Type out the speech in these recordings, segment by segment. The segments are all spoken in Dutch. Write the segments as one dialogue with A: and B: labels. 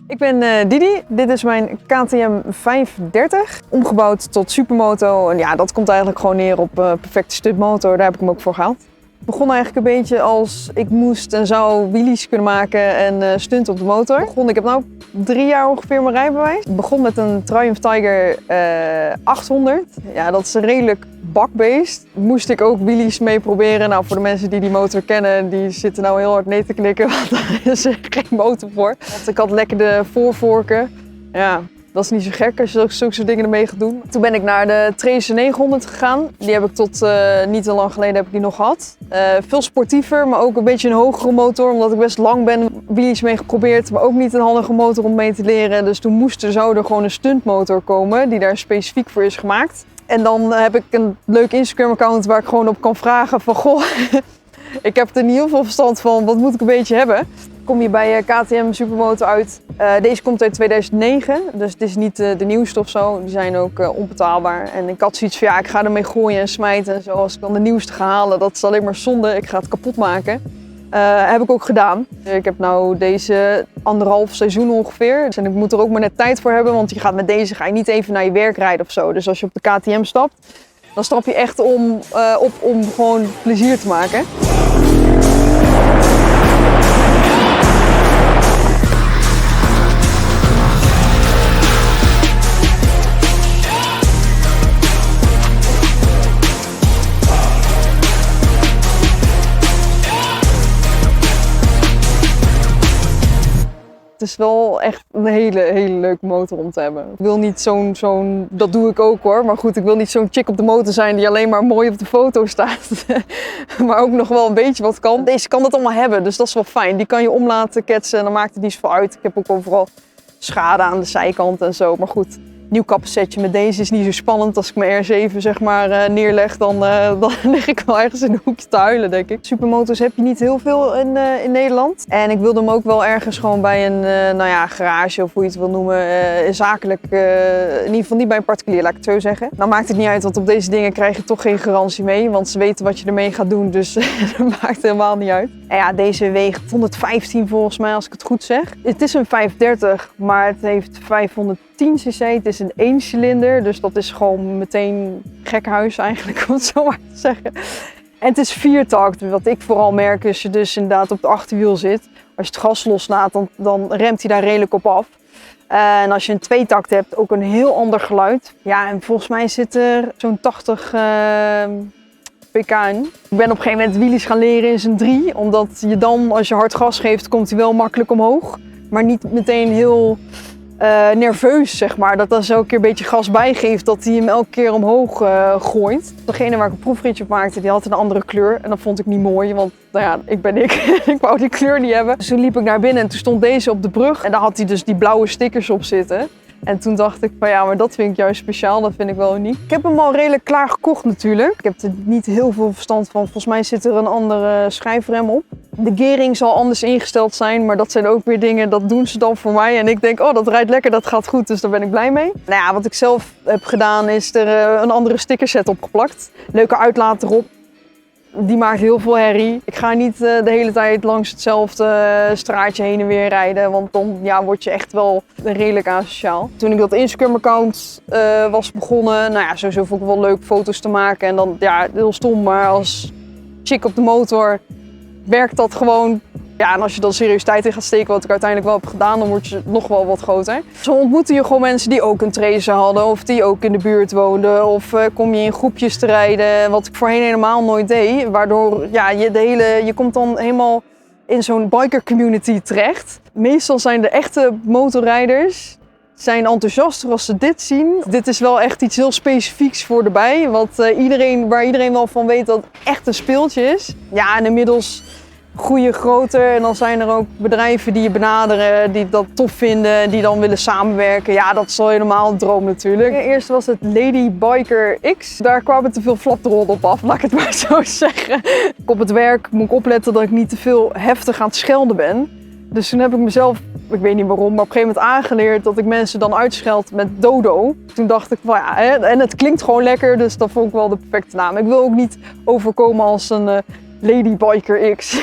A: Ik ben Didi, dit is mijn KTM 530, omgebouwd tot supermoto. En ja, dat komt eigenlijk gewoon neer op perfecte stuntmotor, daar heb ik hem ook voor gehaald. Het begon eigenlijk een beetje als ik moest en zou wheelies kunnen maken en stunt op de motor. Ik heb nu 3 jaar ongeveer mijn rijbewijs. Ik begon met een Triumph Tiger 800. Ja, dat is een redelijk bakbeest. Moest ik ook wheelies mee proberen. Nou, voor de mensen die die motor kennen, die zitten nou heel hard nee te knikken, want daar is er geen motor voor. Want ik had lekker de voorvorken. Ja, dat is niet zo gek als je zulke soort dingen ermee gaat doen. Toen ben ik naar de Tracer 900 gegaan. Die heb ik tot niet te lang geleden heb ik die nog gehad. Veel sportiever, maar ook een beetje een hogere motor. Omdat ik best lang ben, wheelies mee geprobeerd. Maar ook niet een handige motor om mee te leren. Dus toen zou er gewoon een stuntmotor komen die daar specifiek voor is gemaakt. En dan heb ik een leuk Instagram account waar ik gewoon op kan vragen van goh, ik heb er niet heel veel verstand van, wat moet ik een beetje hebben? Kom je bij KTM Supermoto uit. Deze komt uit 2009, dus het is niet de nieuwste of zo. Die zijn ook onbetaalbaar. En ik had zoiets van ja, ik ga ermee gooien en smijten. En zo, als ik dan de nieuwste ga halen, dat is alleen maar zonde. Ik ga het kapot maken. Heb ik ook gedaan. Ik heb nou deze 1,5 seizoen ongeveer. En ik moet er ook maar net tijd voor hebben, want je gaat met deze ga je niet even naar je werk rijden of zo. Dus als je op de KTM stapt, dan stap je echt om gewoon plezier te maken. Het is wel echt een hele leuke motor om te hebben. Ik wil niet dat doe ik ook hoor, maar goed, ik wil niet zo'n chick op de motor zijn die alleen maar mooi op de foto staat. Maar ook nog wel een beetje wat kan. Deze kan het allemaal hebben, dus dat is wel fijn. Die kan je om laten ketsen en dan maakt het niet zoveel uit. Ik heb ook overal schade aan de zijkant en zo, maar goed. Nieuw kappensetje met deze is niet zo spannend. Als ik mijn R7 zeg maar neerleg, dan lig ik wel ergens in een hoekje te huilen, denk ik. Supermotors heb je niet heel veel in Nederland. En ik wilde hem ook wel ergens gewoon bij een garage of hoe je het wil noemen. Zakelijk, in ieder geval niet bij een particulier, laat ik het zo zeggen. Nou maakt het niet uit, want op deze dingen krijg je toch geen garantie mee. Want ze weten wat je ermee gaat doen, dus dat maakt helemaal niet uit. En ja, deze weegt 115 volgens mij, als ik het goed zeg. Het is een 530, maar het heeft 510 cc. Het is een 1-cilinder, dus dat is gewoon meteen gekhuis eigenlijk, om het zo maar te zeggen. En het is 4-takt. Wat ik vooral merk als je dus inderdaad op het achterwiel zit. Als je het gas loslaat, dan remt hij daar redelijk op af. En als je een 2-takt hebt, ook een heel ander geluid. Ja, en volgens mij zit er zo'n 80 pk in. Ik ben op een gegeven moment wheelies gaan leren in zijn 3. Omdat je dan, als je hard gas geeft, komt hij wel makkelijk omhoog. Maar niet meteen heel nerveus, zeg maar. Dat als je elke keer een beetje gas bijgeeft, dat hij hem elke keer omhoog gooit. Degene waar ik een proefritje op maakte, die had een andere kleur. En dat vond ik niet mooi, want nou ja, ik ben ik. Ik wou die kleur niet hebben. Dus toen liep ik naar binnen en toen stond deze op de brug. En daar had hij dus die blauwe stickers op zitten. En toen dacht ik van ja, maar dat vind ik juist speciaal, dat vind ik wel uniek. Ik heb hem al redelijk klaar gekocht natuurlijk. Ik heb er niet heel veel verstand van. Volgens mij zit er een andere schijfrem op. De gearing zal anders ingesteld zijn, maar dat zijn ook weer dingen, dat doen ze dan voor mij. En ik denk, oh dat rijdt lekker, dat gaat goed, dus daar ben ik blij mee. Nou ja, wat ik zelf heb gedaan is er een andere stickerset opgeplakt. Leuke uitlaat erop. Die maakt heel veel herrie. Ik ga niet de hele tijd langs hetzelfde straatje heen en weer rijden, want dan word je echt wel redelijk asociaal. Toen ik dat Instagram-account was begonnen, nou ja, sowieso vond ik wel leuk foto's te maken. En dan, ja, heel stom, maar als chick op de motor werkt dat gewoon. Ja, en als je dan serieus tijd in gaat steken, wat ik uiteindelijk wel heb gedaan, dan word je nog wel wat groter. Zo ontmoette je gewoon mensen die ook een Tracer hadden of die ook in de buurt woonden. Of kom je in groepjes te rijden, wat ik voorheen helemaal nooit deed. Waardoor ja, je komt dan helemaal in zo'n biker community terecht. Meestal zijn de echte motorrijders zijn enthousiaster als ze dit zien. Dit is wel echt iets heel specifieks voor erbij, waar iedereen wel van weet dat het echt een speeltje is. Ja, en inmiddels groeien groter en dan zijn er ook bedrijven die je benaderen, die dat tof vinden, die dan willen samenwerken. Ja, dat is al helemaal een droom natuurlijk. Eerst was het Lady Biker X. Daar kwamen te veel flapdrol op af, laat ik het maar zo zeggen. Op het werk moet ik opletten dat ik niet te veel heftig aan het schelden ben. Dus toen heb ik mezelf, ik weet niet waarom, maar op een gegeven moment aangeleerd dat ik mensen dan uitscheld met Dodo. Toen dacht ik, van ja, en het klinkt gewoon lekker, dus dat vond ik wel de perfecte naam. Ik wil ook niet overkomen als een Lady Biker X.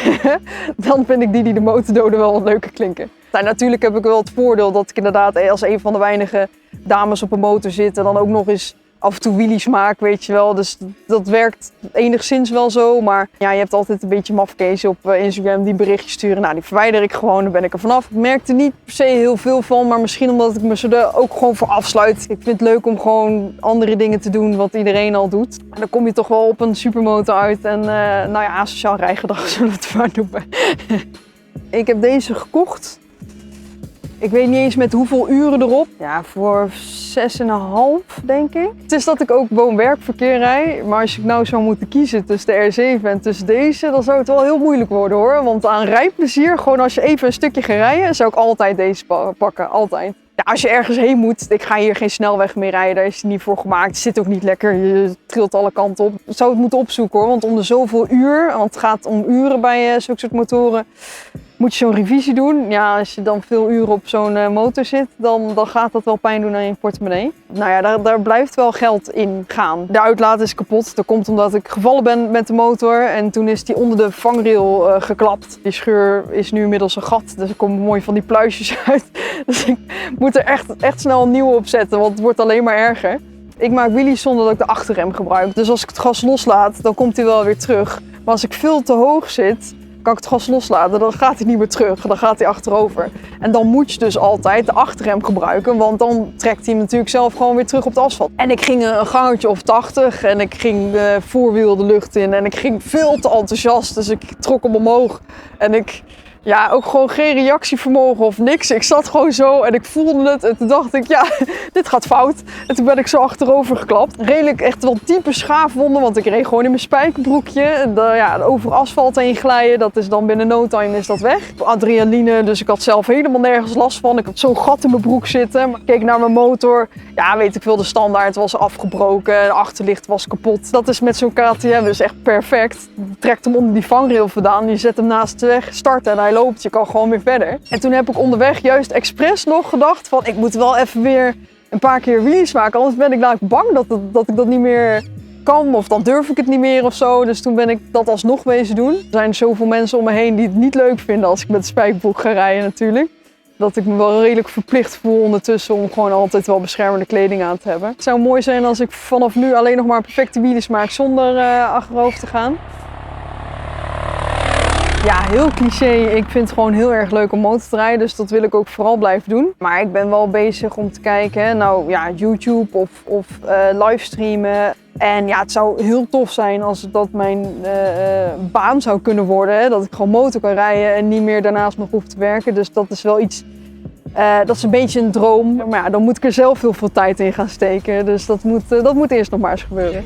A: Dan vind ik die de motordoden wel wat leuker klinken. Nou, natuurlijk heb ik wel het voordeel dat ik inderdaad als een van de weinige dames op een motor zit en dan ook nog eens af en toe wheelies maak, weet je wel. Dus dat werkt enigszins wel zo. Maar ja, je hebt altijd een beetje mafkezen op Instagram die berichtjes sturen. Nou, die verwijder ik gewoon, dan ben ik er vanaf. Ik merk er niet per se heel veel van, maar misschien omdat ik me er ook gewoon voor afsluit. Ik vind het leuk om gewoon andere dingen te doen wat iedereen al doet. En dan kom je toch wel op een supermotor uit en nou ja, asociaal rijgedrag zullen we het maar noemen. Ik heb deze gekocht. Ik weet niet eens met hoeveel uren erop. Ja, voor 6,5 denk ik. Het is dat ik ook woon-werkverkeer rijd. Maar als ik nou zou moeten kiezen tussen de R7 en tussen deze, dan zou het wel heel moeilijk worden hoor. Want aan rijplezier, gewoon als je even een stukje gaat rijden, zou ik altijd deze pakken. Altijd. Ja, als je ergens heen moet, ik ga hier geen snelweg meer rijden, daar is het niet voor gemaakt. Het zit ook niet lekker, je trilt alle kanten op. Ik zou het moeten opzoeken hoor, want om de zoveel uur, want het gaat om uren bij zulke soort motoren, moet je zo'n revisie doen. Ja, als je dan veel uren op zo'n motor zit, dan gaat dat wel pijn doen aan je portemonnee. Nou ja, daar blijft wel geld in gaan. De uitlaat is kapot. Dat komt omdat ik gevallen ben met de motor en toen is die onder de vangrail geklapt. Die scheur is nu inmiddels een gat, dus er komen mooi van die pluisjes uit. Dus ik moet er echt snel een nieuwe op zetten, want het wordt alleen maar erger. Ik maak wheelies zonder dat ik de achterrem gebruik. Dus als ik het gas loslaat, dan komt hij wel weer terug. Maar als ik veel te hoog zit, kan ik het gas loslaten, dan gaat hij niet meer terug, dan gaat hij achterover. En dan moet je dus altijd de achterrem gebruiken, want dan trekt hij hem natuurlijk zelf gewoon weer terug op het asfalt. En ik ging een gangetje of 80 en ik ging de voorwiel de lucht in en ik ging veel te enthousiast, dus ik trok hem omhoog. En ja, ook gewoon geen reactievermogen of niks. Ik zat gewoon zo en ik voelde het en toen dacht ik, ja, dit gaat fout. En toen ben ik zo achterover geklapt. Redelijk echt wel diepe schaafwonden, want ik reed gewoon in mijn spijkerbroekje. Ja, over asfalt heen glijden, dat is dan binnen no time is dat weg. Adrenaline, dus ik had zelf helemaal nergens last van. Ik had zo'n gat in mijn broek zitten. Ik keek naar mijn motor. Ja, weet ik veel, de standaard was afgebroken. De achterlicht was kapot. Dat is met zo'n KTM dus echt perfect. Je trekt hem onder die vangrail vandaan. Je zet hem naast de weg, starten en hij loopt. Je kan gewoon weer verder. En toen heb ik onderweg juist expres nog gedacht van ik moet wel even weer een paar keer wheelies maken. Anders ben ik namelijk bang dat ik dat niet meer kan of dan durf ik het niet meer of zo. Dus toen ben ik dat alsnog wezen doen. Er zijn zoveel mensen om me heen die het niet leuk vinden als ik met de spijkerbroek ga rijden natuurlijk. Dat ik me wel redelijk verplicht voel ondertussen om gewoon altijd wel beschermende kleding aan te hebben. Het zou mooi zijn als ik vanaf nu alleen nog maar perfecte wheelies maak zonder achterover te gaan. Ja, heel cliché. Ik vind het gewoon heel erg leuk om motor te rijden, dus dat wil ik ook vooral blijven doen. Maar ik ben wel bezig om te kijken, nou ja, YouTube of livestreamen. En ja, het zou heel tof zijn als dat mijn baan zou kunnen worden. Hè? Dat ik gewoon motor kan rijden en niet meer daarnaast nog hoef te werken. Dus dat is wel iets, dat is een beetje een droom. Maar ja, dan moet ik er zelf heel veel tijd in gaan steken. Dus dat moet eerst nog maar eens gebeuren.